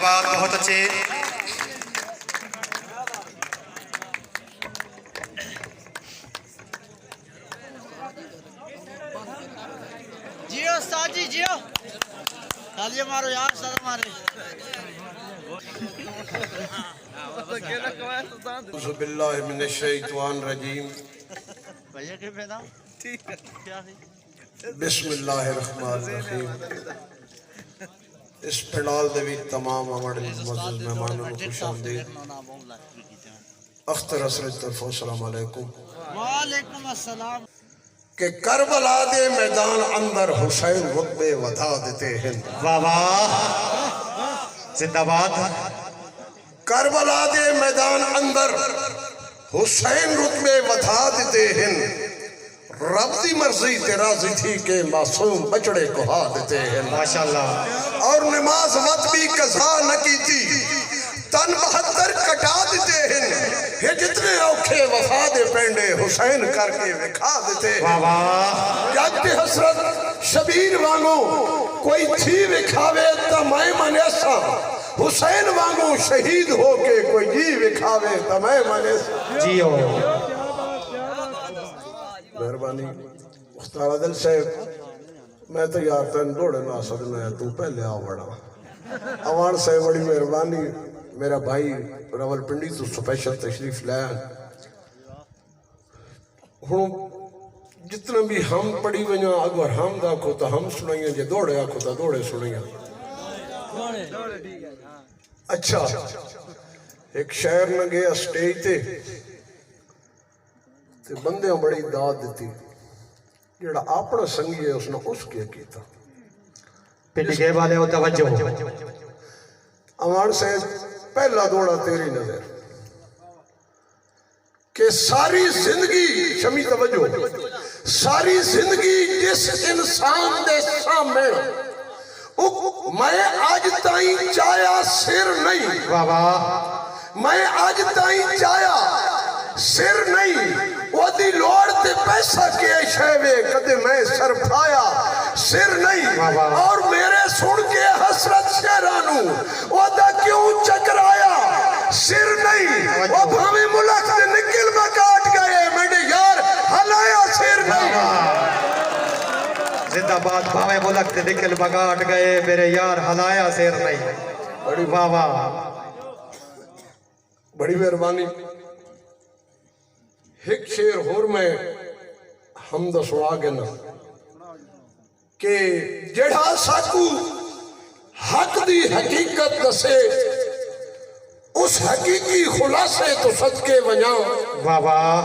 जिंदाबाद, बहुत अच्छे। जियो साजी जियो, तालियां मारो यार, सारा मारे। बिस्मिल्लाहिर्रहमानिर्रहीम। भैया के पैदा ठीक है क्या है। बिस्मिल्लाहिर्रहमानिर्रहीम। इस पंडाल दे विच तमाम अमड़ मौजूद मेहमानों को खुशामदीद। अख्तर असरत तरफो अस्सलाम वालेकुम। वालेकुम अस्सलाम। के करबला दे मैदान अंदर हुसैन रुतबे वधा देते हैं। वाह वाह, जिंदाबाद। करबला दे मैदान अंदर हुसैन रुतबे वधा देते हैं। रब दी मर्जी ते राजी थी के मासूम बचड़े कुहा देते हैं। माशाल्लाह। और नमाज वत भी कज़ा न की थी, तन 72 कटा देते हैं। ये जितने औखे वफा दे पेंडे हुसैन करके विखा देते हैं। वाह वाह, जग दी हसरत शबीर वांगू कोई थी विखावे तो मैं मनेसा, हुसैन वांगू शहीद होके कोई जी विखावे तो मैं मनेसा। जियो। मेहरबानी मुख्तार आदिल साहब, मैं तो यार तेन दौड़े ना सकना है, तू पहले आ बड़ा। अवान साहब बड़ी मेहरबानी, मेरा भाई रावलपिंडी तो स्पेशल तशरीफ लाया। हूँ जितना भी हम पढ़ी वजा, अगर हम आखो तो हम सुनाइए, जो दौड़े आखो तो दौड़े सुनाइए। अच्छा, एक शहर न गया स्टेज ते बंदे बड़ी दाद दी, जेड़ा अपना संगी है उसने उसके किया। पिंडी के वाले हो तवज्जो। अमान से पहला दौड़ा तेरी नजर के सारी जिंदगी शमी तवज्जो, सारी जिंदगी जिस इंसान दे सामने मैं आज ताई चाया सिर नहीं। वाह वाह, मैं आज ताई चाया सिर नहीं, ओदी लोड़ ते पैसा के शेवे कदे मैं सर फाया सिर नहीं। और मेरे सुन के हसरत शेरानू ओदा क्यों चकराया सिर नहीं। ओ भावे मुल्क ते निकल में काट गए मेरे यार हलाया सिर नहीं। जिंदाबाद। भावे मुल्क ते निकल बगाट गए, मेरे यार हलाया सिर नहीं। बड़ी वाह वाह, बड़ी मेहरबानी। एक शेर होर में हम दसवा गना कि जेड़ा साकू हक दी हकीकत दसे, उस हकीकी खुलासे तो सदके वजा। वाह वाह,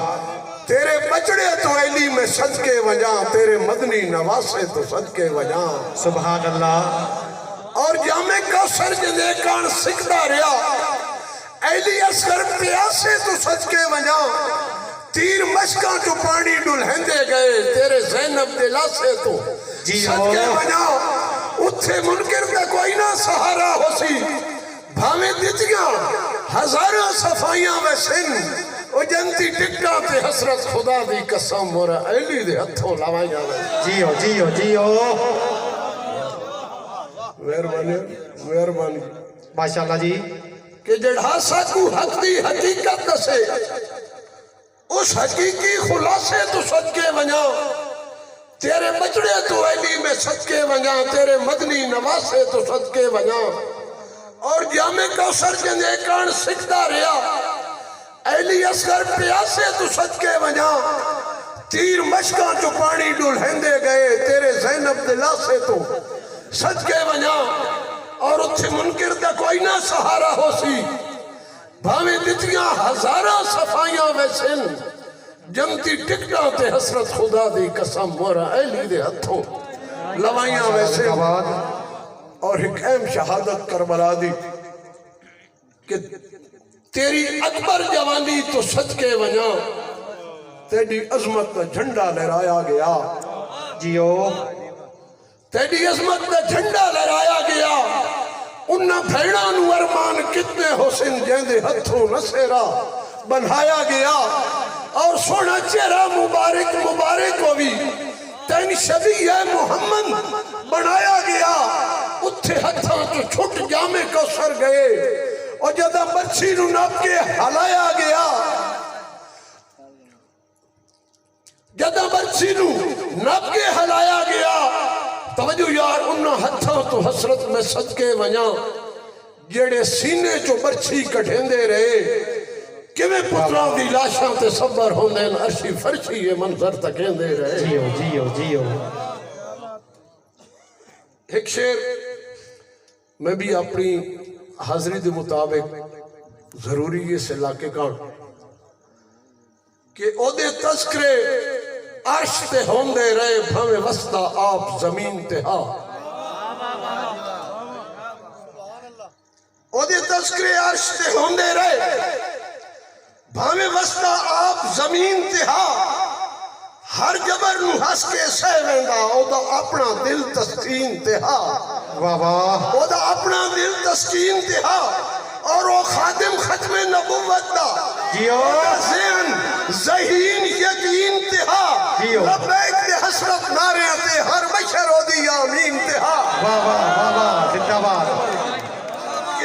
तेरे बचड़े तो ऐली में सदके वजा, तेरे मदनी नवासे तो सदके वजा। सुभान अल्लाह। और जामे कौसर जिंदे कान सिकदा रहा, ऐली असगर प्यासे तो सदके वजा। तीर मशका तो पानी डुलहेंदे गए, तेरे ज़ैनब दे लासे तो सदके वजा। उत्थे मुनकिर का कोई ना सहारा होसी, भावे दितियां हजारों सफाइयां में सिन, ओ जनती टिकटा ते हसरत खुदा दी कसम मोरा ऐली दे हथों लवाइयां में। जियो जियो जियो। मेहरबानी मेहरबानी माशाल्लाह जी। कि जेड़ा साकू हक दी हकीकत दसे, उस हकीकी खुलासे तो सदके वजा। तेरे बचड़े तो ऐली में सदके वजा, तेरे मदनी नवासे तो सदके वजा। और जामे कौसर जंदे कान सिकदा रहा, ऐली असगर प्यासे तो सदके वजा। तीर मशका तो पानी डुलहेंदे गए, तेरे ज़ैनब दे लासे तो सदके वजा। और उत्थे मुनकिर का कोई ना सहारा होसी, भावे दितियां हजारों सफाइयां में सिन, जमती टिकटा ते हसरत खुदा दी कसम मोरा ऐली दे हथों लवाइयां में सिन। और एक अहम शहादत करबला दी कि तेरी अकबर जवानी तो सदके वजा, तेरी अजमत का झंडा लहराया गया। जियो। तेरी अजमत का झंडा लहराया गया। उन्ना भैणा नू अरमान कितने हुसैन जेंदे हथों नसेरा बनाया गया। और सोना चेहरा मुबारक मुबारक को भी तेन शबी है मोहम्मद बनाया गया। उत्थे हथा छुट जामे कौसर गए और जदा बच्ची नू नप के हलाया गया जदा बच्ची नू नप के हलाया गया तवज्जो यार उन हथों तो हसरत में सदके वजा जेड़े सीने चो बर्छी कढेंदे रहे किवें पुत्रा दी लाशां ते सबर होंदे न अर्शी फरशी ये मंजर तकेंदे रहे जियो जियो जियो एक शेर मैं भी अपनी हाजिरी के मुताबिक जरूरी इस इलाके का कि ओदे तस्करे अर्श ते होंदे रहे भावे वस्ता आप जमीन ते हा ओदे तस्करे अर्श ते होंदे रहे भावे वस्ता आप जमीन ते हा हर जबर नू हस के सह वेंदा ओदा अपना दिल तस्कीन ते हा वाह वाह ओदा अपना दिल तस्कीन ते हा और वो खादिम खत्मे नबुव्वत दा जियो ज़हन ज़हीन यकीन ते हा जियो लबैक ते हसरत नारे ते हर बशर ओदी आमीन ते हा वाह वाह वाह जिंदाबाद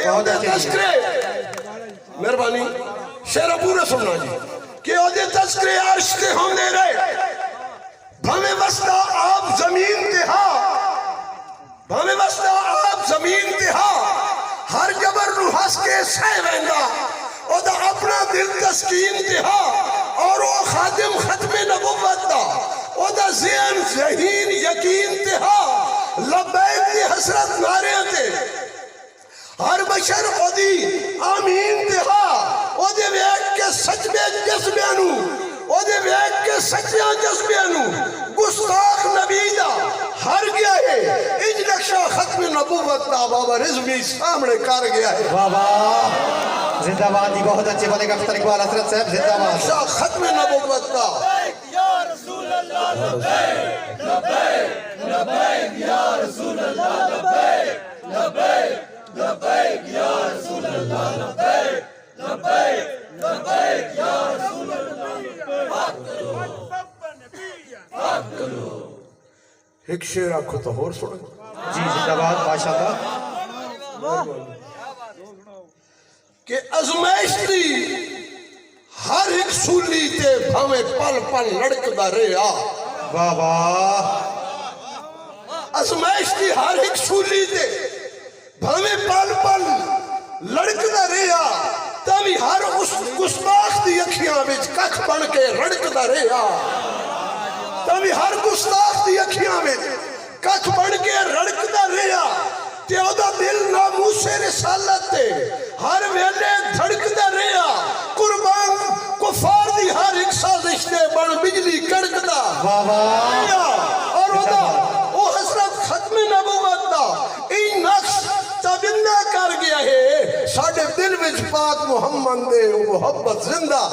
बहुत तस्करे मेहरबानी शेर पूरा सुनना जी कि ओदे तस्करे अर्श ते होंदे रहे भावे वस्ता आप जमीन ते हा भावे वस्ता आप जमीन ते हा हर जबर नू हस के सह वेंदा ओदा अपना दिल तस्कीन ते हा और वो खादिम खत्मे नबुव्वत दा ओदा ज़हन ज़हीन यकीन ते हा लबैक दी हसरत नारे ते हर बशर ओदी आमीन ते हा ओदे वेख के सच्चे जज्बे नू ओदे वेख के सच्चे जज्बे नू गुस्ताख नबी दा हर गया है इज नक्शा खत्म नबुव्वत दा बाबा रिजवी सामने कर गया है वाह वाह जिंदाबाद जी बहुत अच्छे बोले अख्तर इकबाल हजरत साहब जिंदाबाद नक्शा खत्म नबुव्वत दा या रसूल अल्लाह लब्बैक लब्बैक लब्बैक या रसूल अल्लाह लब्बैक लब्बैक लब्बैक या रसूल अल्लाह लब्बैक लब्बैक लब्बैक या रसूल एक शेर आखो तो और सुनो जी जिंदाबाद माशाल्लाह कि अजमाइश दी हर एक सूली ते भावे पल पल लड़कदा रहा वाह वाह अजमाइश दी हर एक सूली ते भावे पल पल लड़कदा रहा तभी हर उस गुस्ताख दी अखियां विच कख बन के रड़कदा रहा तभी हर गुस्ताख दी अखियां विच कख बन के रड़कदा रहा ते ओदा दिल नामूसे रिसालत ते हर वेले धड़कदा रहा कुर्बान कुफार दी हर एक साजिश ते बन बिजली कड़कदा वाह वाह और ओदा ओ हसरत खत्म नबुव्वत दा ई नक्श तबिंदा कर गया है साडे दिल विच पाक मुहम्मद दे मोहब्बत जिंदा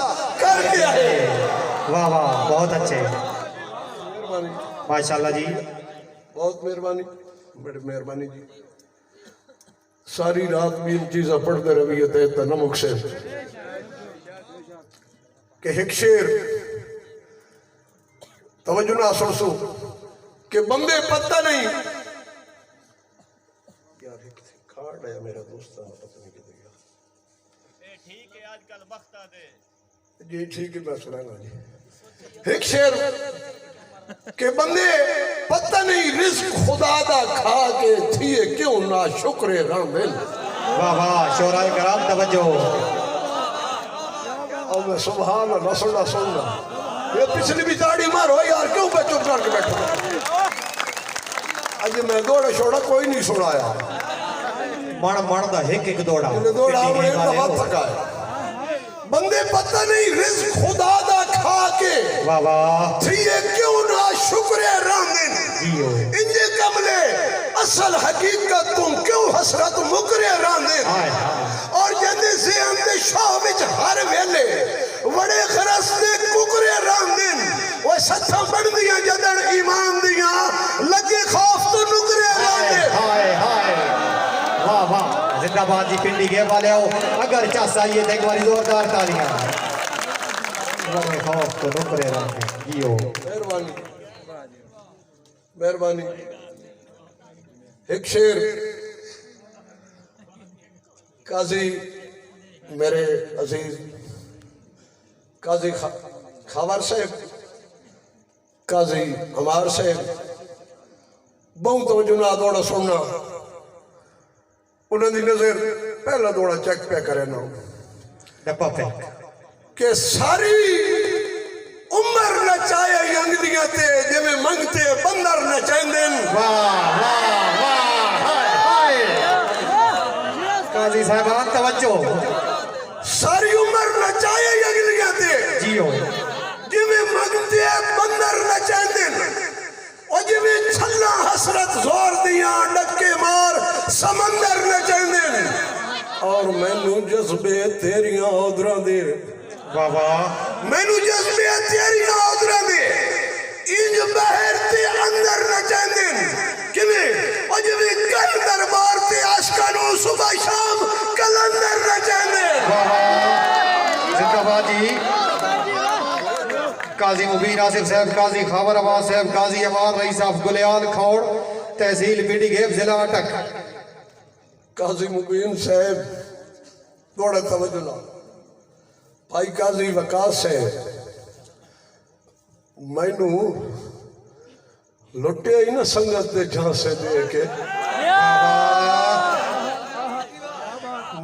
कर गया है वाह वाह बहुत अच्छे मेहरबानी माशाल्लाह जी बहुत मेहरबानी बड़ी मेहरबानी जी सारी रात भी इन चीज़ा पढ़ते रहिए थे तनमुक से कि एक शेर तवज्जो ना सुनसो कि बंदे पता नहीं यार एक कार्ड है मेरा दोस्त पता नहीं किधर गया ठीक है आजकल वक्त आ दे जी ठीक है मैं सुनाऊंगा जी एक शेर के बंदे पता नहीं रिज़्क खुदा दा खा के थिए क्यों ना शुक्र रामिल वाह वाह शोरा कराम तवज्जो और मैं सुभान अल्लाह सुनना ये पिछली भी दाढ़ी मारो यार क्यों मैं चुप करके बैठा आज मैं दौड़ा छोड़ा कोई नहीं सुनाया मण मण दा एक दौड़ा दौड़ा बहुत थका है बंदे पता नहीं रिज़्क खुदा दा खा के वाह वाह थिए क्यों ना शुक्र रामिल जियो इंजे कमले असल हकीकत तुम क्यों हसरत मुकरे रांदे और जंदे ज़हन दे शाह विच हर वेले बड़े खरस दे कुकरे रांदे वो सत्था बनदियां जदन ईमान दियां लगे खौफ तो नुकरे रांदे हाय हाय वाह वाह जिंदाबाद जी पिंडी के वाले आओ अगर चासा ये एक बारी जोरदार तालियां लगे खौफ तो नुकरे रांदे जियो मेहरबानी मेहरबानी एक शेर काजी मेरे अजीज काजी खावर साहब, काजी हमार साहब, बहुत तवज्जो नाल दौड़ा सुनना। उन्होंने नजर पहला दौड़ा चेक पे करे ना कि सारी उम्र नचाए यंगदियां ते जिवें मंगते बंदर नचांदे। काजी साहबान तवज्जो। सारी उम्र नचाए यंगदियां ते जियो जिवें मंगते बंदर नचांदे। और जिवें छल्ला हसरत जोर दिया डके मार समंदर नचांदे। और मैनू जज्बे तेरियां औदरां दे बाबा, मैनू जज्बे तेरियां औदरां दे इंज बहर ते अंदर नचांदे। किवें और जिवें कल दरबार ते आशिकां नू सुबह शाम कलंदर नचांदे। जिंदाबाद जी। काजी मुबीन आसिफ साहब, काजी खावर अब्बास साहब, काजी अमार रईस साहब गुलियाल खौड़, तहसील पीडी घेब, जिला अटक। काजी मुबीन साहब थोड़ा तवज्जो ला। भाई काजी वकास है मैनू लुटिया ही ना संगत दे झांसे दे के।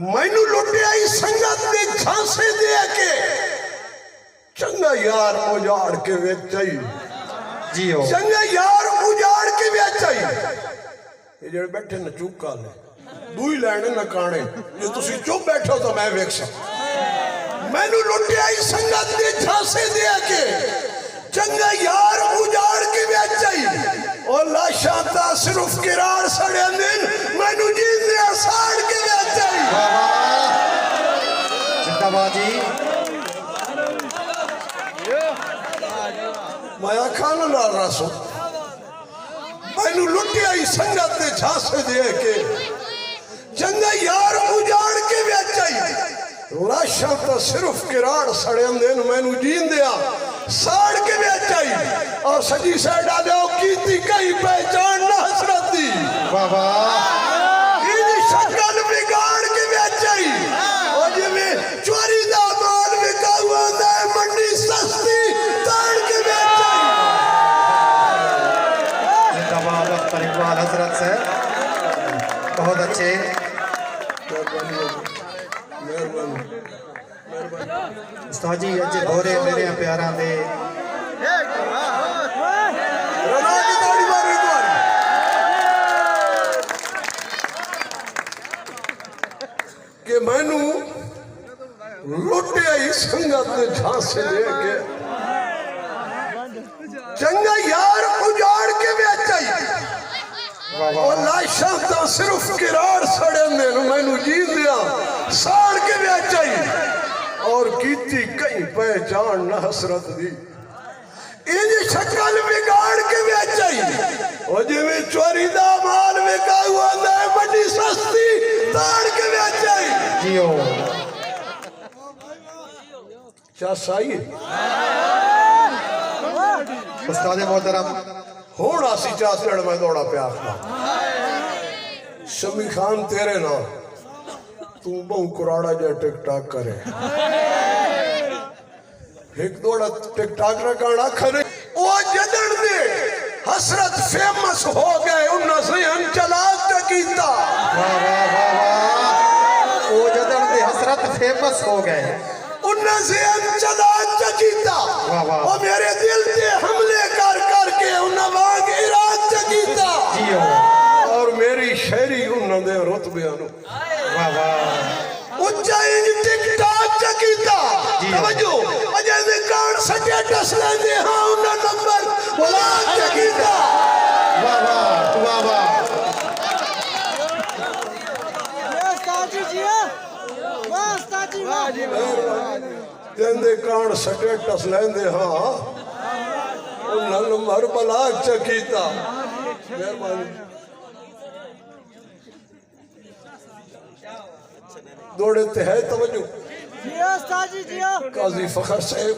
मैनू लुटिया ही संगत दे झांसे दे के। चंगा यार उजाड़ के वेच आई जियो। चंगा यार उजाड़ के वेच आई। ये जेड़े बैठे न चूका ले दूई लैने न काने, जे तुसी चुप बैठो तो मैं वेख सक। मैनू लुटिया ही संगत दे झांसे दे के। चंगा यार उजाड़ के वेच आई। और लाशां ता सिर्फ किराड़ सड़े दिन मैनू जींदे साड़ के वेच आई। जिंदाबाद जी। माया खान लाल रासो मैनू लुटिया ही संगत दे झांसे दे के। चंगा यार उजाड़ के वेच आई। लाशां तो सिर्फ किराड़ सड़े दिन मैनू जींदिया साड़ के वेच आई। और सजी साइडा दे कीती कई पहचान ना हसरत दी बाबा, इन शक्ल बिगाड़ के वेच आई। और जिवें चोरी दा माल विका हुआ है मंडी सस्ती ताड़ के वेच आई। जिंदाबाद अख्तर इकबाल हजरत से बहुत अच्छे। उस्ताद जी अज गोरे मेरे प्यारा दे कि मैनू लुटिया ही संगत दे झांसे दे के। चंगा यार उजाड़ के वेच आई। और लाशां तो सिर्फ किराड़ सड़े दिन मैनू जींदिया साड़ के वेच आई। और कीती कई पहचान न हसरत दी इंज शक्ल बिगाड़ के वेच आई। और जिवें चोरी दा माल विका हुआ है बड़ी सस्ती ताड़ के वेच आई। जियो। चासाई उस्ताद मोहतरम हुण आसी चास लड़ मैं दौड़ा प्यार शमी खान तेरे ना तू बहु कुराड़ा जा टिकटाक करे। एक दौड़ा टिकटाक रा गाना खरे ओ जदन दे हसरत फेमस हो गए उन्ना से चला चकीता। वाह वाह वाह वाह। ओ जदन दे हसरत फेमस हो गए उन्ना से चला चकीता। ओ मेरे दिल पे हमले कर करके उन्ना वांग इराद चकीता। जियो। और मेरी शायरी उन्ना दे रुतबे नु वाह वाह। उच्चा इंज टिकटाक चकीता। तवज्जो अजय दे कान स्टेटस लेंदे हां उन्ना नंबर बोला चकीता। वाह वाह वाह वाह। तेंदे कान स्टेटस लेंदे हां उन्ना नंबर बोला चकीता। मेहरबानी दौड़े ते है तवज्जो। काजी फखर साहब,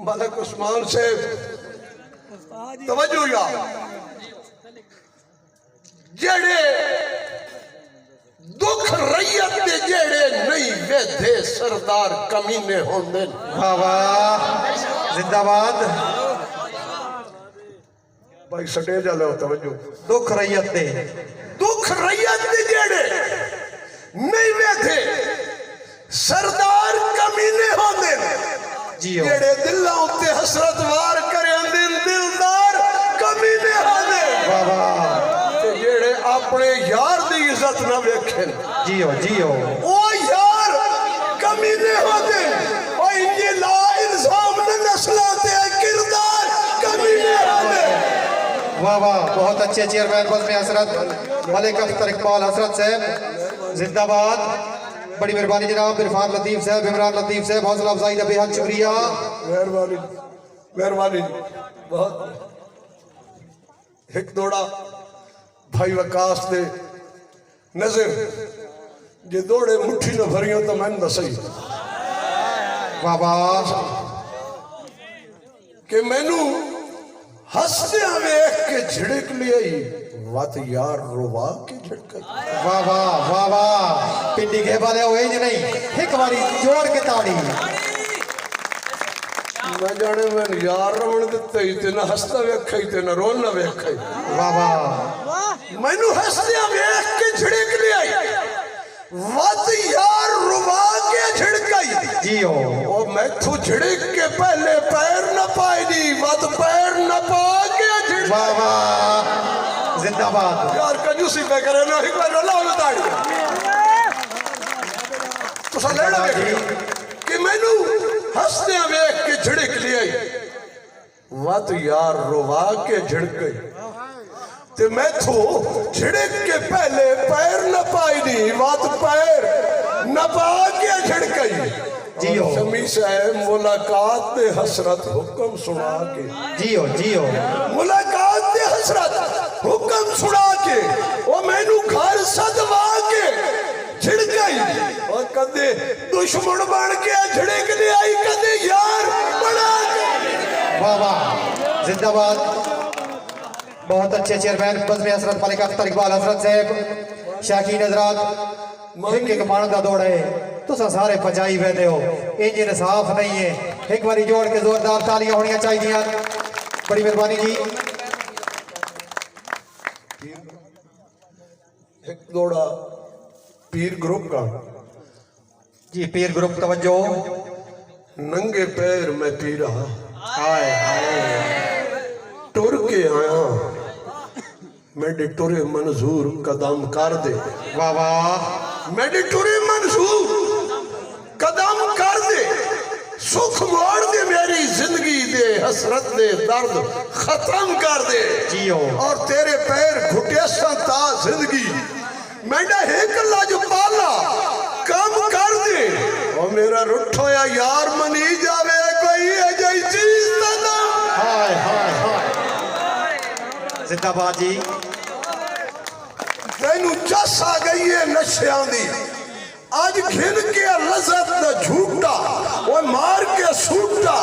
मलक उस्मान साहब तवज्जो यार। जेड़े दुख रैयत दे जेड़े नहीं वेधे सरदार कमीने होंदे वाह वाह जिंदाबाद भाई स्टेज वाले तवज्जो दुख रैयत दे दुख रैयत दे जेड़े नहीं वेधे सरदार कमीने होंदे जियो जेड़े दिलां उत्ते हसरत वार करंदे दिलदार कमीने होंदे वाह वाह ते जेड़े अपने यार दी इज्जत ना वेखन जियो जियो ओ यार कमीने होंदे ओ इनके ला इल्जाम न नस्लां ते किरदार कमीने होंदे वाह वाह बहुत अच्छे चेयरमैन बज़्म हसरत मलिक अख्तर इकबाल हसरत साहब जिंदाबाद बड़ी मेहरबानी जनाब इरफान लतीफ साहब इमरान लतीफ साहब हौसला अफजाई का बेहद शुक्रिया मेहरबानी मेहरबानी बहुत एक दौड़ा भाई वकास दे नजर जे दौड़े मुट्ठी न भरियों तो मैंने दसई वाह वाह कि मैनू हसदिया वेख के झिड़क लिया वत यार रोवा के झिड़क वाह वाह वाह वाह पिंडी के वाले हो ही नहीं एक बारी जोड़ के ताड़ी मैं जाने मैं यार रवण दिते ही ते ना हसदा वेख ही ते ना रोना वेख ही वाह वाह मैनू हसदिया वेख के झिड़क लिया वत यार रोवा के झिड़काई जियो ओ मैथू झिड़क के पहले पैर न पाई दी वत पैर न पा के झिड़क वाह वाह जिंदाबाद यार कंजूसी पे करे ना एक बार रोला में ताड़ी तो सा लेना कि मैनू हसदिया वेख के झिड़क लिया वत यार रोवा के झिड़क गई ते मैथू झिड़क के पहले पैर न पाई दी वत पैर न पा के झिड़कई जियो शमी साहब मुलाकात दे हसरत हुक्म सुना के जियो जियो मुलाकात दे हसरत हुक्म सुना के ओ मैनू घर सदवा के झिड़कई और कदे दुश्मन बन के झिड़क ले आई कदे यार बना के वाह वाह जिंदाबाद बहुत अच्छे चेयरमैन बज़्म हसरत मलिक अख्तर इकबाल हसरत साहब शाकीन हजरात एक एक मान का दौड़ है तो सारे बचाई बैठे हो इंजन साफ नहीं है एक बारी जोड़ के जोरदार तालियां होनी चाहिए बड़ी मेहरबानी जी एक दौड़ा पीर ग्रुप का जी पीर ग्रुप तवज्जो नंगे पैर में पीरा हाय हाय टुर के आया मेरे टुरे मंजूर कदम कर दे वाह वाह मेरे टुरे मंजूर कदम कर दे सुख मोड़ दे मेरी जिंदगी दे हसरत दे दर्द खत्म कर दे जियो और तेरे पैर घुटे संता जिंदगी मैंने एक लज पाला कम कर दे और मेरा रुठोया यार मनी जावे कोई अजय चीज ना हाय हाय हाय जिंदाबाद जी तेनू चस आ गई है नशा दी अज घिन के लजत दा झूठा वो मार के सूटा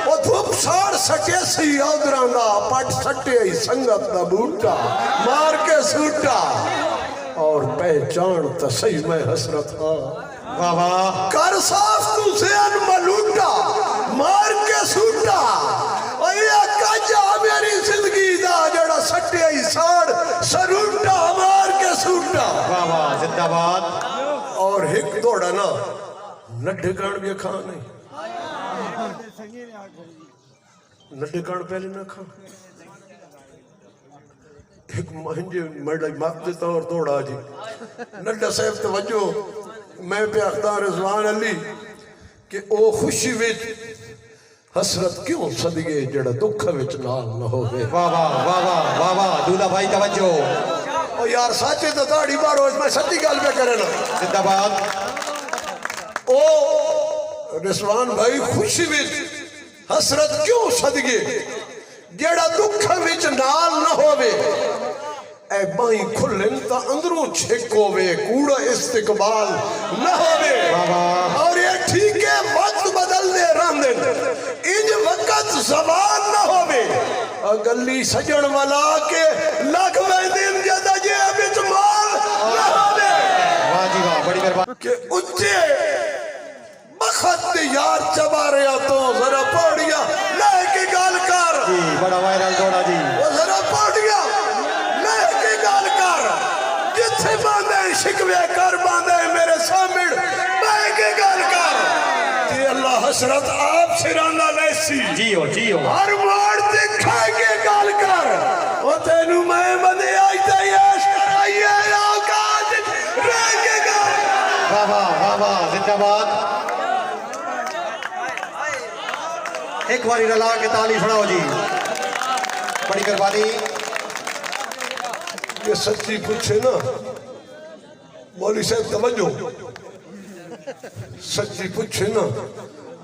वो धुप साड़ सके सी औदरा दा पट सटे संगत दा बूटा मार के सूटा और पहचान तो सही मैं हसरत हाँ वाह वाह कर साफ तू से मलूटा मार के सूटा और ये काजा मेरी जिंदगी दा जड़ा सटे साड़ सरूटा मार के सूटा वाह वाह जिंदाबाद और एक दौड़ा ना नड्ढे कान भी खा नहीं नड्ढे कान पहले ना खा एक महंगे मर्ड माफ देता और दौड़ा जी नड्डा साहब तवज्जो मैं प्याख्ता रिजवान अली कि ओ खुशी विच हसरत क्यों सदगे जड़ा दुख विच नाल न होवे वाह वाह वाह वाह वाह वाह दूल्हा भाई तवज्जो ओ यार साचे तो दाढ़ी मारो मैं सच्ची गल पे करे ना जिंदाबाद ओ रिजवान भाई खुशी विच हसरत क्यों सदगे जेड़ा दुख विच नाल न होवे ए बाई खुलन ता अंदरों छेक होवे कूड़ा इस्तिकबाल न होवे और ये ठीक है वक्त बदलने रहंदे इंज वक्त जबान न होवे गली सजन वाला के लख दिन जदा जे विच माल न होवे वाह जी कि उच्चे बखत यार चबा रहा तो जरा पौड़िया लेके गाल कर जी बड़ा वायरल दौड़ा जी वो जरा पौड़िया लेके गाल कर जिथे बांधे शिकवे कर बांधे मेरे सामने लेके गाल कर ते अल्लाह हसरत आप सिराना लेसी जियो हर मोड़ ते खाके गाल कर ओ तेनू मैं बंदे आई ते यश कराइए औकात लेके गाल वाह जिंदाबाद एक बारी रला के ताली सुनाओ जी बड़ी मेहरबानी ये सच्ची पूछे ना मौली साहब तवज्जो सच्ची पूछे ना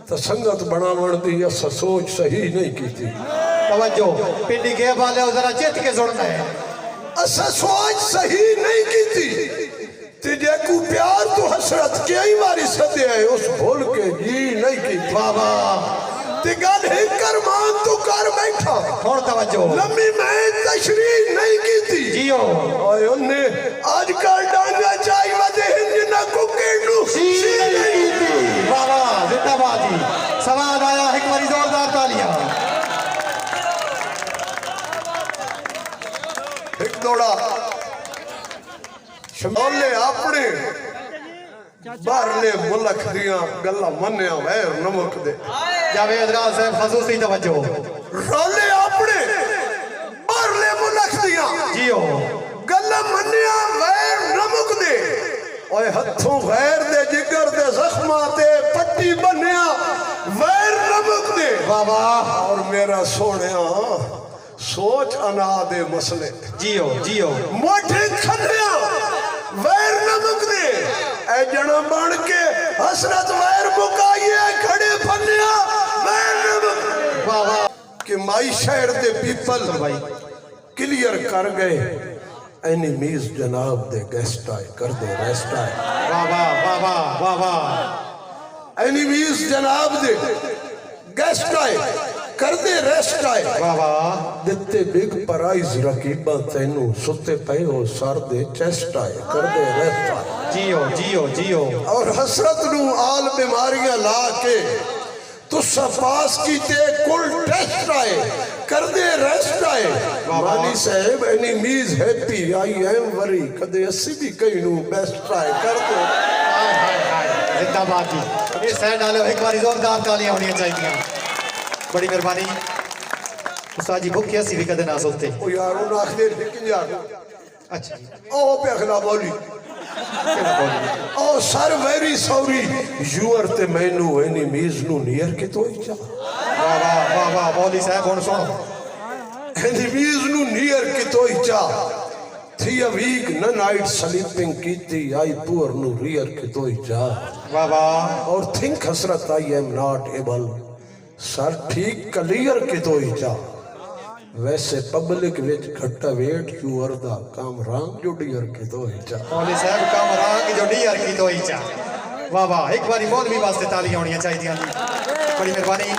तो संगत बनावण दी अस सोच सही नहीं की थी तवज्जो पिंडी के वाले जरा चित के सुनना है अस सोच सही नहीं की थी ते जेकू प्यार तो हसरत कई बारी सदे है उस भूल के जी नहीं की थी वाह ते गल है कर मान तू कर बैठा और तवज्जो लम्बी मैं तशरीह नहीं की थी जियो ओए उन्ने आजकल डांगा चाय वदे हिंद ना कुके नु वाह जिंदाबाद जी सवाल आया एक बारी जोरदार तालियां एक दौड़ा शमौले अपने बाहरले मुल्क दियां गल्ला मन्या वैर नमक दे जावेद राज साहब खसूसी तवज्जो रोले अपने बाहरले मुल्क दियां जियो गल्ला मन्या वैर नमक दे ओए हथों गैर दे जिगर दे जख्मा ते पट्टी बन्या वैर नमक दे वाह और मेरा सोनिया सोच अना दे मसले जियो मोटे खन्या वैर नमक दे ए जना बन के हसरत वैर मुकाइए खड़े फन्या वैर नमक वाह कि माई शहर दे पीपल भाई क्लियर कर गए एनिमीज जनाब दे गेस्ट आए कर दे रेस्ट आए वाह एनिमीज जनाब दे गेस्ट आए कर दे रेस्ट आए वाह दिते बिग प्राइज रकीबा तेनू सुते पे हो सर दे चेस्ट आए कर दे रेस्ट आए जियो और हसरत नू आल बीमारियां ला के तुसा पास कीते कुल टेस्ट आए कर दे रेस्ट आए मानी साहब enemies happy I am worry कदे अस्सी भी कई नू बेस्ट आए कर दे जिंदाबाद जी ये सैड डालो एक बारी जोरदार तालियां होनी चाहिए बड़ी मेहरबानी उस्ताद जी भूखे सी भी कदे ना सोते ओ यार उन आखदे लेकिन यार अच्छा ओ पे खला बोली ओ sir very sorry you are ते मैनू एनिमीज नु नियर के तो इच्छा वाह मौली साहब हुन सुनो एनिमीज नु नियर के तो इच्छा थी अ वीक न नाइट स्लीपिंग कीती आई पुअर नु रियर के तो इच्छा वाह और थिंक हसरत I am not able sir ठीक क्लियर के तो इच्छा वैसे पब्लिक विच घट्टा वेट यू आर दा काम रांग जो डियर के तो इच्छा मौली साहब काम रांग जो डियर की तो इच्छा वाह एक बारी मौलवी वास्ते तालियां होनी चाहिए बड़ी मेहरबानी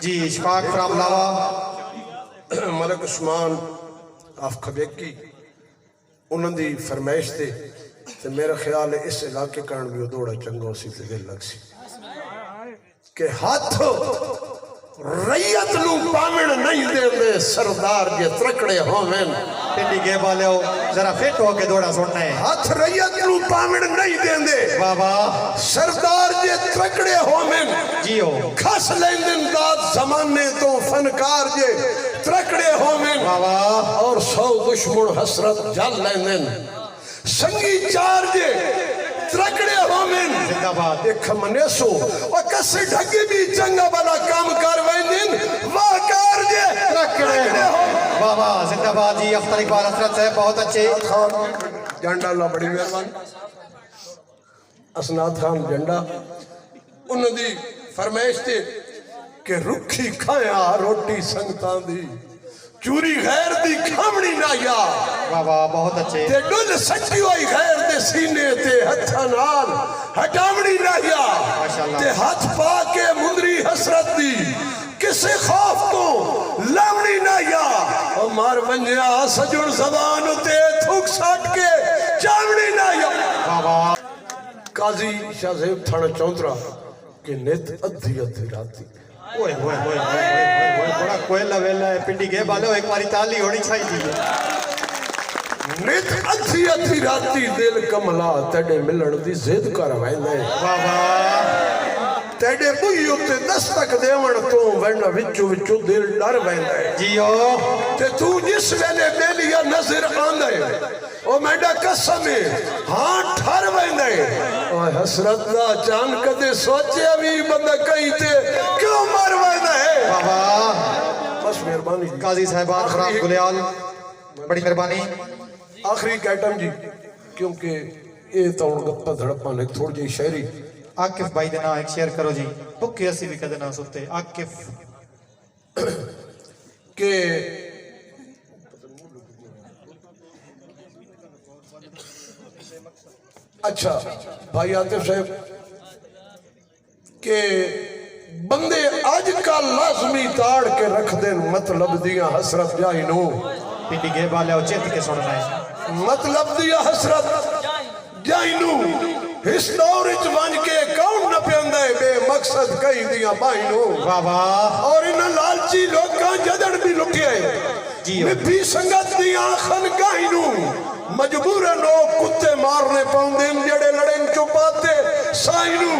जी इशफाक फ्रॉम लावा मलक उस्मान ऑफ खबेकी उन्होंने दी फरमाइश ते मेरा ख्याल है इस इलाके कारण भी दौड़ा चंगा सी ते दिल लग सी के हाथ रैयत नू पावण नहीं देंदे सरदार जे त्रकड़े होवेन पिंडी के वाले जरा फिट होके दौड़ा सुनना है हाथ रैयत नू पावण नहीं देंदे वाह सरदार जे त्रकड़े होवेन जियो खस लेंदन दाद जमाने तो फनकार जे त्रकड़े होवेन वाह और 100 दुश्मन हसरत जल लेंदन संगी चार जे त्रकड़े होवेन जिंदाबाद एक मनेसो और कसे ढगे भी चंगा वाला काम कर वेंदन वाह कार जे त्रकड़े वाह जिंदाबाद जी अख्तर इकबाल हसरत साहब बहुत अच्छे खान झंडा ला बड़ी मेहरबानी असनाद खान झंडा उन्होंने फरमाइश थे कि रुखी खाया रोटी संगतां दी चूरी गैर दी खामणी ना या वाह बहुत अच्छे ते डुल सच्ची होई गैर दे सीने ते हत्था नाल हटावणी ना या माशाअल्लाह ते हाथ पा के मुंदरी हसरत दी किसे खौफ तो लावणी ना या ओ मार वंजिया सजुण जबान ते थूक साट के चावड़ी ना या बाबा काजी शाहजेब थाना चौधरा के नित अद्धी अद्धी राती ओए ओए ओए ओए बड़ा कोयला वेला है पिंडी के बालो एक बारी ताली होनी चाहिए नित अद्धी अद्धी राती दिल कमला तेरे मिलन दी जिद कर वैंदे बाबा तेरे बुई उत्ते दस्तक देवण तो वण विचो विचो दिल डर वैंदे जियो ते तू जिस वेले बेलिया नजर आंदे ओ मैडा कसम है हां ठर वैंदे ओ हसरत दा चांद कदे सोचे भी बंदा कहीं ते क्यों मर वैंदे बाबा बस मेहरबानी काजी साहिबान खराब गुलियाल बड़ी मेहरबानी आखिरी कैटम जी क्योंकि ये तो गप्पा धड़प्पा ने थोड़ी जी शायरी आकिफ भाई देना एक शेयर करो जी भुखे असी भी कदे ना सुते आकिफ के अच्छा भाई आतिफ साहब के बंदे आज का लाजमी ताड़ के रख दे मतलब दिया हसरत जाई नो पिंडी के बाले चेत के सुनना है मतलब दिया हसरत जाई नो इस दौर च बन के कौन न पियांदा है बेमकसद कई दिया भाई नो बाबा और इन लालची लोकां जदड़ भी लुटिया है निभी संगत दी आखन गाई नु मजबूरन ओ कुत्ते मारने पाउंदे जेड़े लड़न चुपाते साई नु